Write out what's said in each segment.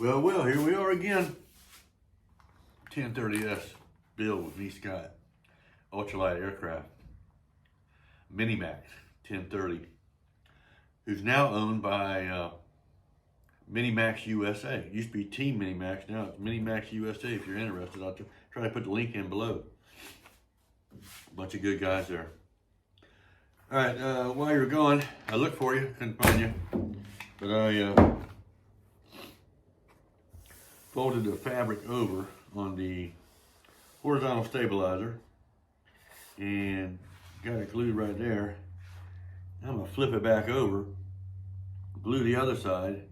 Well, here we are again. 1030S build with MiniMax Ultralight aircraft. MiniMax 1030, who's now owned by MiniMax USA. It used to be Team MiniMax, now it's MiniMax USA. If you're interested, I'll try to put the link in below. Bunch of good guys there. All right, while you're gone, I looked for you, couldn't find you, but I folded the fabric over on the horizontal stabilizer and got it glued right there. I'm gonna flip it back over, glue the other side,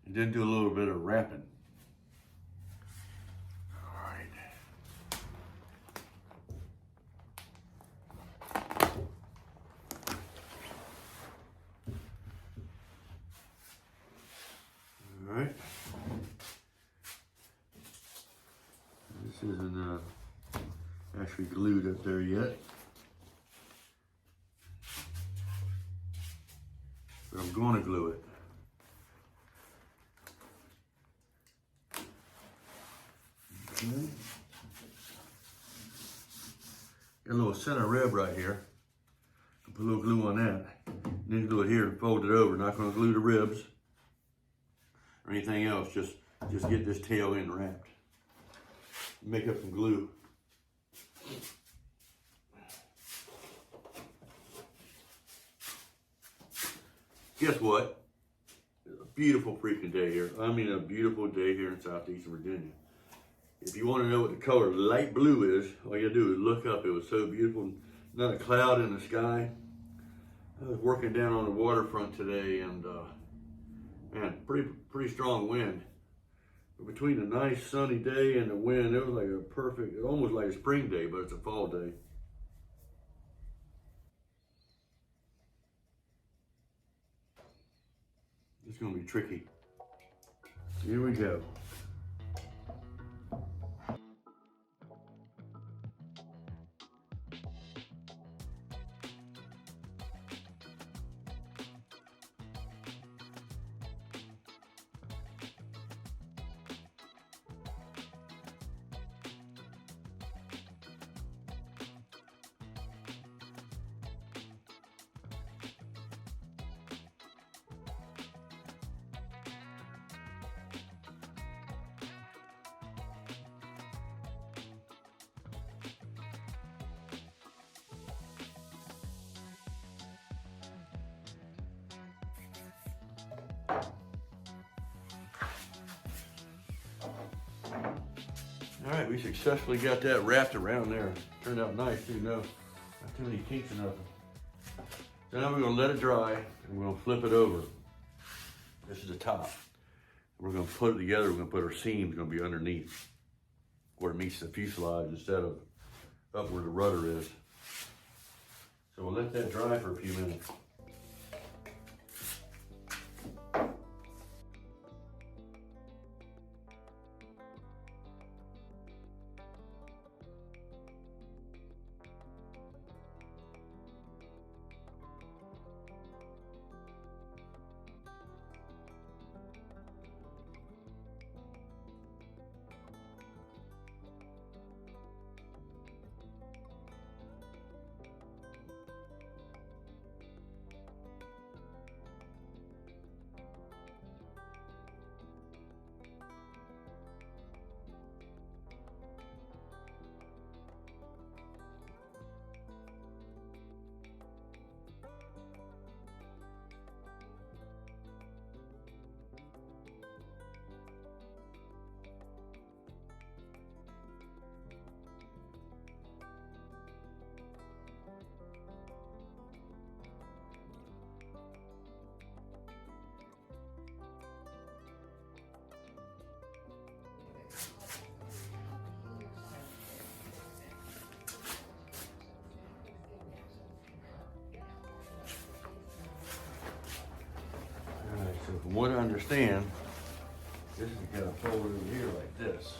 and then do a little bit of wrapping. All right. This isn't actually glued up there yet, but I'm going to glue it. Okay. Got a little center rib right here. I'll put a little glue on that. Then glue it here and fold it over. Not going to glue the ribs or anything else. Just get this tail end wrapped. Make up some glue. Guess what? It's a beautiful freaking day here. I mean, a beautiful day here in southeastern Virginia. If you want to know what the color light blue is, all you do is look up. It was so beautiful. Not a cloud in the sky. I was working down on the waterfront today, and man, pretty strong wind. But between the nice sunny day and the wind, it was like a perfect, almost like a spring day, but it's a fall day. It's gonna be tricky. Here we go. All right, we successfully got that wrapped around there. Turned out nice too, no, not too many kinks or nothing. So now we're gonna let it dry and we're gonna flip it over. This is the top. We're gonna put it together, we're gonna put our seams gonna be underneath where it meets the fuselage instead of up where the rudder is. So we'll let that dry for a few minutes. So from what I understand, this is kind of folded over here like this.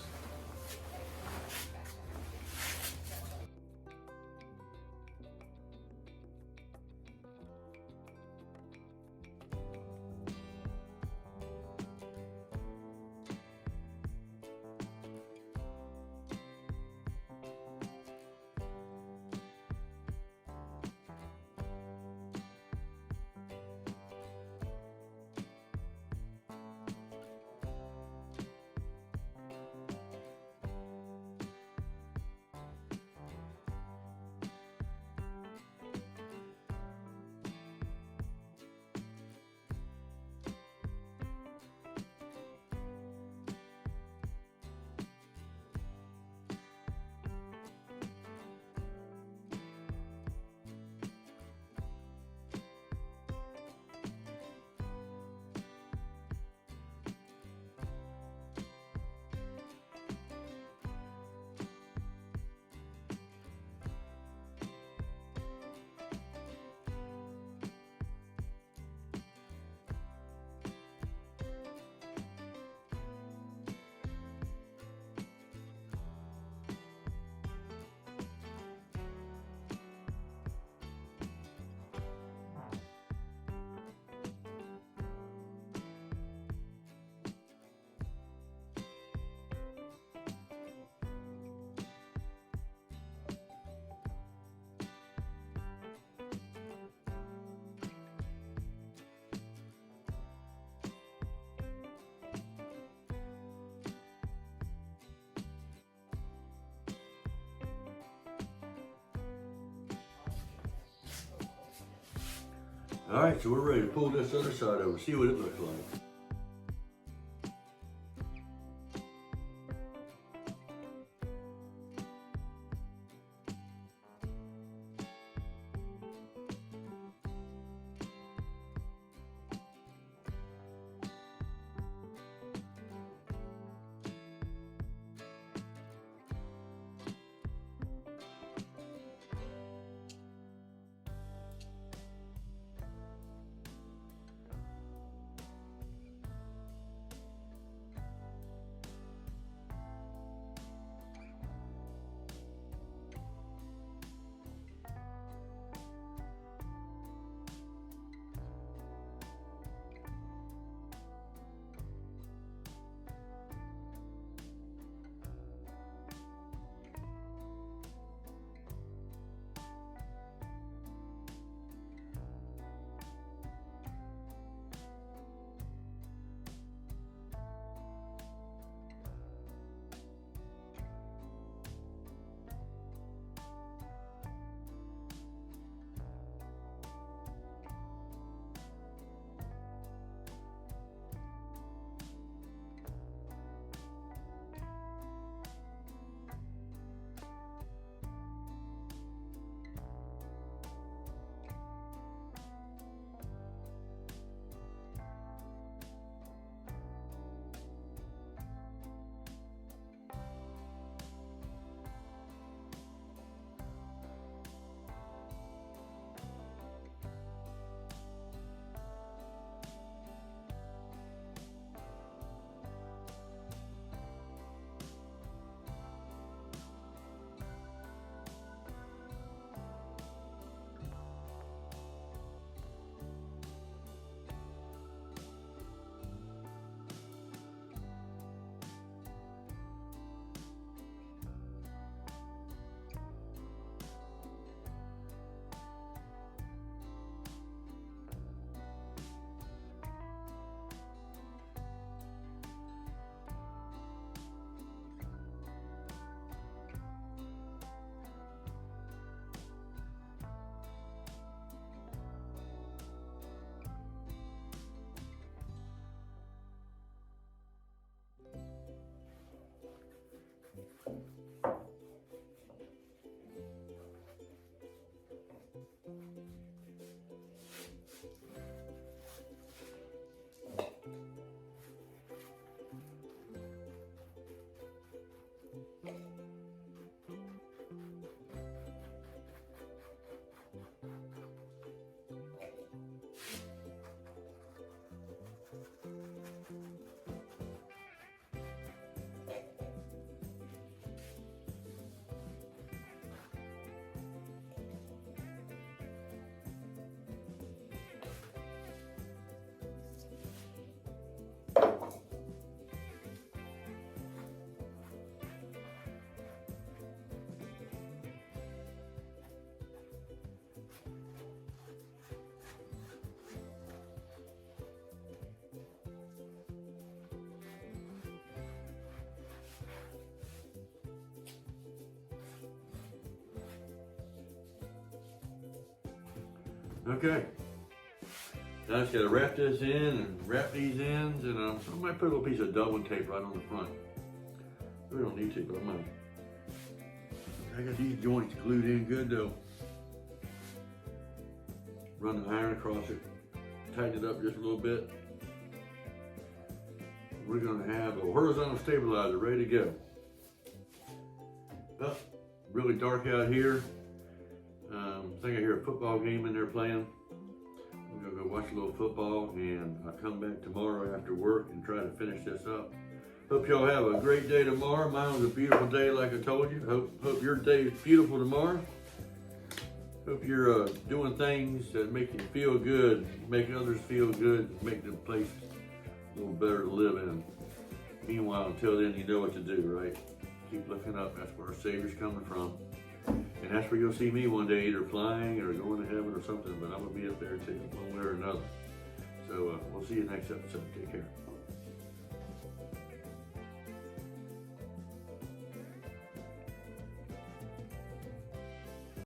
All right, so we're ready to pull this other side over, see what it looks like. Okay, now I just gotta wrap this in and wrap these ends, and I might put a little piece of double tape right on the front. We don't need to, but I might. I got these joints glued in good though. Run the iron across it, tighten it up just a little bit. We're gonna have a horizontal stabilizer ready to go. Oh, really dark out here. I think I hear a football game in there playing. I'm gonna go watch a little football, and I'll come back tomorrow after work and try to finish this up. Hope y'all have a great day tomorrow. Mine was a beautiful day, like I told you. Hope your day is beautiful tomorrow. Hope you're doing things that make you feel good, make others feel good, make the place a little better to live in. Meanwhile, until then, you know what to do, right? Keep looking up. That's where our Savior's coming from. And that's where you'll see me one day, either flying or going to heaven or something, but I'm going to be up there too, one way or another. So we'll see you next episode. Take care.